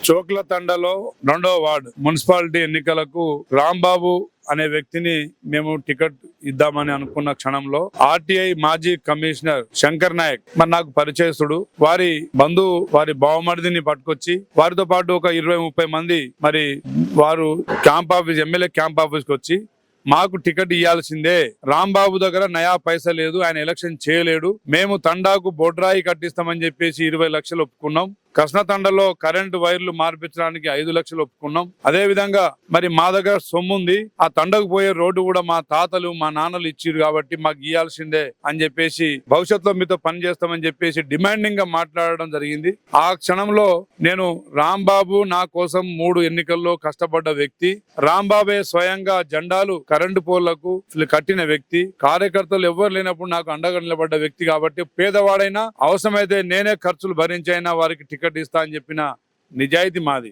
చోక్ల తండలో 2వ ward municipality ఎన్నికలకు రాంబాబు అనే వ్యక్తిని మేము టికెట్ ఇద్దామని అనుకున్న క్షణంలో ఆర్టీఐ మాజీ కమిషనర్ శంకర్ నాయక్ మరి నాకు పరిచయస్తుడు, వారి బంధువు వారి బావమరిదిని పట్టుకొచ్చి వారితో పాటు ఒక 20-30 మంది మరి వారు ఎమ్మెల్యే క్యాంప్ ఆఫీస్ కి వచ్చి మాకు టికెట్ ఇవ్వాల్సిందే, రాంబాబు దగ్గర నయా పైసా లేదు, ఆయన ఎలక్షన్ చేయలేడు, మేము తండాకు బొడ్రాయి కట్టిస్తామని చెప్పేసి 20 లక్షలు ఒప్పుకున్నాం, కృష్ణ తండలో కరెంటు వైర్లు మార్పించడానికి 5 లక్షలు ఒప్పుకున్నాం, అదే విధంగా మరి మా దగ్గర సొమ్ము ఉంది, ఆ తండకు పోయే రోడ్డు కూడా మా తాతలు మా నాన్నలు ఇచ్చిరు కాబట్టి మాకు ఇవ్వాల్సిందే అని చెప్పేసి భవిష్యత్తులో మీతో పని చేస్తామని చెప్పేసి డిమాండింగ్ గా మాట్లాడడం జరిగింది. ఆ క్షణంలో నేను రాంబాబు నా కోసం 3 ఎన్నికల్లో కష్టపడ్డ వ్యక్తి, రాంబాబే స్వయంగా జెండాలు కరెంటు పోల్లకు కట్టిన వ్యక్తి, కార్యకర్తలు ఎవరు లేనప్పుడు నాకు అండగా నిలబడ్డ వ్యక్తి కాబట్టి పేదవాడైనా అవసరమైతే నేనే ఖర్చులు భరించైనా వారికి టికెట్ ఇస్తా అని చెప్పిన నిజాయితీ మాది.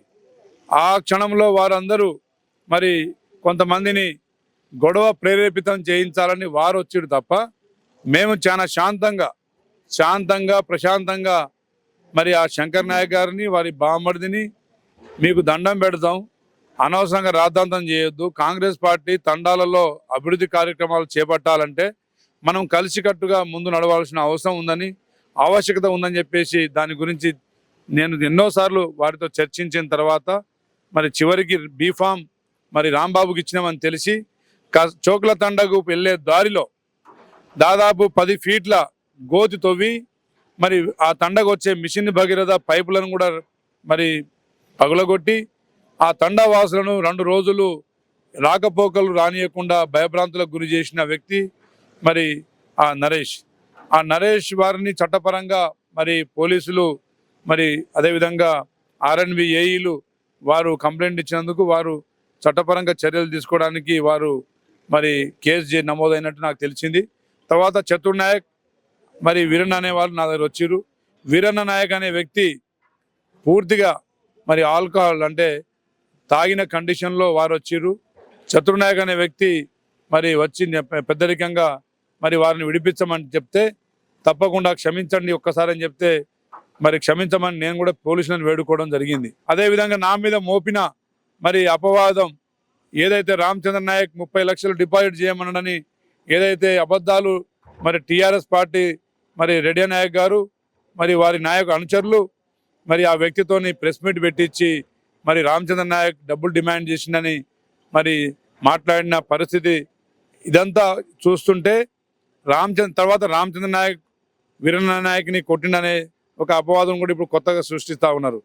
ఆ క్షణంలో వారందరూ మరి కొంతమందిని గొడవ ప్రేరేపితం చేయించాలని వారు వచ్చిడు తప్ప మేము చాలా శాంతంగా ప్రశాంతంగా మరి ఆ శంకర్ నాయక్ గారిని వారి బామ్మడిని మీకు దండం పెడతాం, అనవసరంగా రాద్ధాంతం చేయొద్దు, కాంగ్రెస్ పార్టీ తండాలలో అభివృద్ధి కార్యక్రమాలు చేపట్టాలంటే మనం కలిసికట్టుగా ముందు నడవాల్సిన అవసరం ఉందని ఆవశ్యకత ఉందని చెప్పేసి దాని గురించి నేను ఎన్నోసార్లు వారితో చర్చించిన తర్వాత మరి చివరికి బీఫామ్ మరి రాంబాబుకి ఇచ్చినామని తెలిసి చోక్ల తండకు వెళ్ళే దారిలో దాదాపు 10 ఫీట్ల గోతి తవ్వి మరి ఆ తండకు వచ్చే మిషన్ భగీరథ పైపులను కూడా మరి పగులగొట్టి ఆ తండా వాసులను 2 రోజులు రాకపోకలు రానియకుండా భయభ్రాంతులకు గురి చేసిన వ్యక్తి మరి ఆ నరేష్ వారిని చట్టపరంగా మరి పోలీసులు మరి అదేవిధంగా ఆర్ఎన్బి ఏఈలు వారు కంప్లైంట్ ఇచ్చినందుకు వారు చట్టపరంగా చర్యలు తీసుకోవడానికి వారు మరి కేసు నమోదైనట్టు నాకు తెలిసింది. తర్వాత చతుర్ నాయక్ మరి వీరన్న అనే వాళ్ళు నా దగ్గర వచ్చారు. వీరన్న నాయక్ అనే వ్యక్తి పూర్తిగా మరి ఆల్కహాల్ అంటే తాగిన కండిషన్లో వారు వచ్చారు. చతుర్ నాయక్ అనే వ్యక్తి మరి వచ్చి పెద్దరికంగా మరి వారిని విడిపించమని చెప్తే తప్పకుండా క్షమించండి ఒక్కసారి అని చెప్తే మరి క్షమించమని నేను కూడా పోలీసులను వేడుకోవడం జరిగింది. అదేవిధంగా నా మీద మోపిన మరి అపవాదం ఏదైతే రామచంద్ర నాయక్ 30 లక్షలు డిపాజిట్ చేయమనని ఏదైతే అబద్ధాలు మరి టీఆర్ఎస్ పార్టీ మరి రెడ్డి నాయక్ గారు మరి వారి అనుచరులు మరి ఆ వ్యక్తితోని ప్రెస్ మీట్ పెట్టించి మరి రామచంద్ర నాయక్ డబ్బులు డిమాండ్ చేసిందని మరి మాట్లాడిన పరిస్థితి ఇదంతా చూస్తుంటే రామచంద్ర నాయక్ వీరన్న నాయక్ని కొట్టిండనే ఒక అపవాదం కూడా ఇప్పుడు కొత్తగా సృష్టిస్తూ ఉన్నారు.